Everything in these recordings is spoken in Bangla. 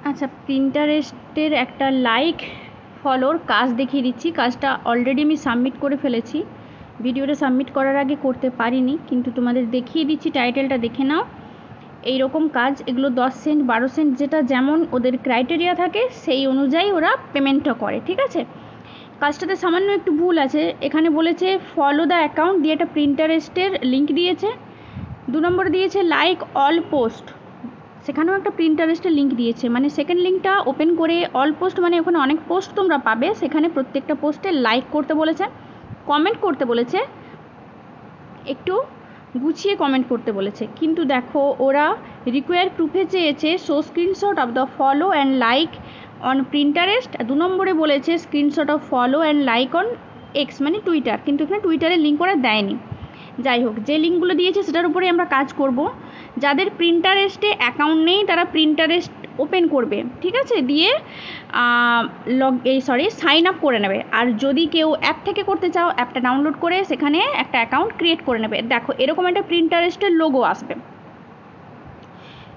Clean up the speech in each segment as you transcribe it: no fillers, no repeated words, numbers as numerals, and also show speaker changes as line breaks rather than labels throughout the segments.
আচ্ছা, প্রিন্টারেস্টের একটা লাইক ফলোর কাজ দেখিয়ে দিচ্ছি। কাজটা অলরেডি আমি সাবমিট করে ফেলেছি, ভিডিওটা সাবমিট করার আগে করতে পারিনি, কিন্তু তোমাদের দেখিয়ে দিচ্ছি। টাইটেলটা দেখে নাও। এই রকম কাজ, এগুলো 10 সেন্ট 12 সেন্ট যেটা যেমন ওদের ক্রাইটেরিয়া থাকে সেই অনুযায়ী ওরা পেমেন্টটা করে, ঠিক আছে। কাজটাতে সামান্য একটু ভুল আছে। এখানে বলেছে ফলো দ্য অ্যাকাউন্ট দিয়ে একটা প্রিন্টারেস্টের লিঙ্ক দিয়েছে। 2 নম্বরে দিয়েছে লাইক অল পোস্ট, সেখানেও একটা প্রিন্টারেস্টের লিঙ্ক দিয়েছে। মানে সেকেন্ড লিঙ্কটা ওপেন করে অল পোস্ট মানে ওখানে অনেক পোস্ট তোমরা পাবে, সেখানে প্রত্যেকটা পোস্টে লাইক করতে বলেছে, কমেন্ট করতে বলেছে, একটু গুছিয়ে কমেন্ট করতে বলেছে। কিন্তু দেখো ওরা রিকোয়ার প্রুফে চেয়েছে show screenshot of the follow and like on Pinterest. 2 নম্বরে বলেছে screenshot of follow and like on x মানে টুইটার, কিন্তু এখানে টুইটারের লিঙ্ক ওরা দেয়নি। যাই হোক, যে লিঙ্কগুলো দিয়েছে সেটার উপরে আমরা কাজ করব। যাদের প্রিন্টারেস্টে অ্যাকাউন্ট নেই তারা প্রিন্টারেস্ট ওপেন করবে, ঠিক আছে, দিয়ে সাইন আপ করে নেবে। আর যদি কেউ অ্যাপ থেকে করতে চাও, অ্যাপটা ডাউনলোড করে সেখানে একটা অ্যাকাউন্ট ক্রিয়েট করে নেবে। দেখো এরকম একটা প্রিন্টারেস্টের লোগো আসবে,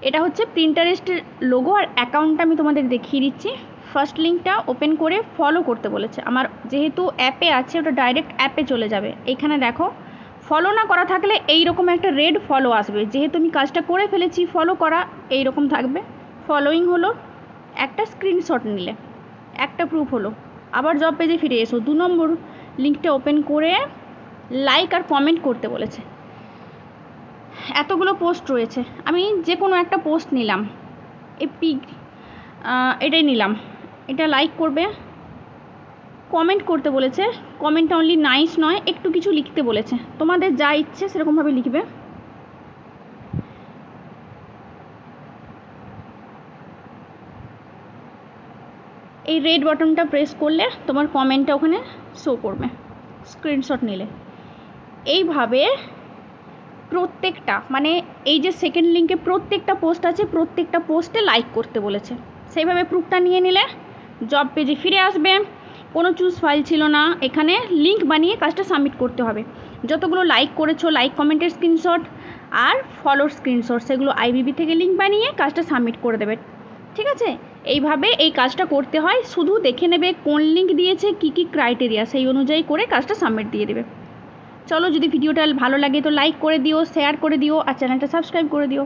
এটা হচ্ছে প্রিন্টারেস্টের লোগো। আর অ্যাকাউন্টটা আমি তোমাদের দেখিয়ে দিচ্ছি। ফার্স্ট লিঙ্কটা ওপেন করে ফলো করতে বলেছে। আমার যেহেতু অ্যাপে আছে ওটা ডাইরেক্ট অ্যাপে চলে যাবে। এইখানে দেখো ফলো না করা থাকলে এই রকম একটা রেড ফলো আসবে। যেহেতু আমি কাজটা করে ফেলেছি, ফলো করা এই রকম থাকবে। ফলোইং হলো, একটা স্ক্রিনশট নিলে একটা প্রুফ হলো। আবার জব পেজে ফিরে এসো। 2 নম্বর লিঙ্কটা ওপেন করে লাইক আর কমেন্ট করতে বলেছে। এতগুলো পোস্ট রয়েছে, আমি যে কোনো একটা পোস্ট নিলাম, এটাই নিলাম। এটা লাইক করবে, কমেন্ট করতে বলেছে। কমেন্টটা অনলি নাইস নয়, একটু কিছু লিখতে বলেছে, তোমাদের যা ইচ্ছে সেরকমভাবে লিখবে। এই রেড বাটনটা প্রেস করলে তোমার কমেন্টটা ওখানে শো করবে স্ক্রিনশট নিলে। এইভাবে প্রত্যেকটা, মানে এই যে সেকেন্ড লিঙ্কে প্রত্যেকটা পোস্ট আছে, প্রত্যেকটা পোস্টে লাইক করতে বলেছে। সেইভাবে প্রুফটা নিয়ে নিলে জব পেজে ফিরে আসবে। কোনো চুজ ফাইল ছিল না, এখানে লিঙ্ক বানিয়ে কাজটা সাবমিট করতে হবে। যতগুলো লাইক করেছো, লাইক কমেন্টের স্ক্রিনশট আর ফলোর স্ক্রিনশট, সেগুলো আইবিবি থেকে লিঙ্ক বানিয়ে কাজটা সাবমিট করে দেবে, ঠিক আছে। এইভাবে এই কাজটা করতে হয়। শুধু দেখে নেবে কোন লিঙ্ক দিয়েছে, কী কী ক্রাইটেরিয়া, সেই অনুযায়ী করে কাজটা সাবমিট দিয়ে দেবে। চলো, যদি ভিডিওটা ভালো লাগে তো লাইক করে দিও, শেয়ার করে দিও আর চ্যানেলটা সাবস্ক্রাইব করে দিও।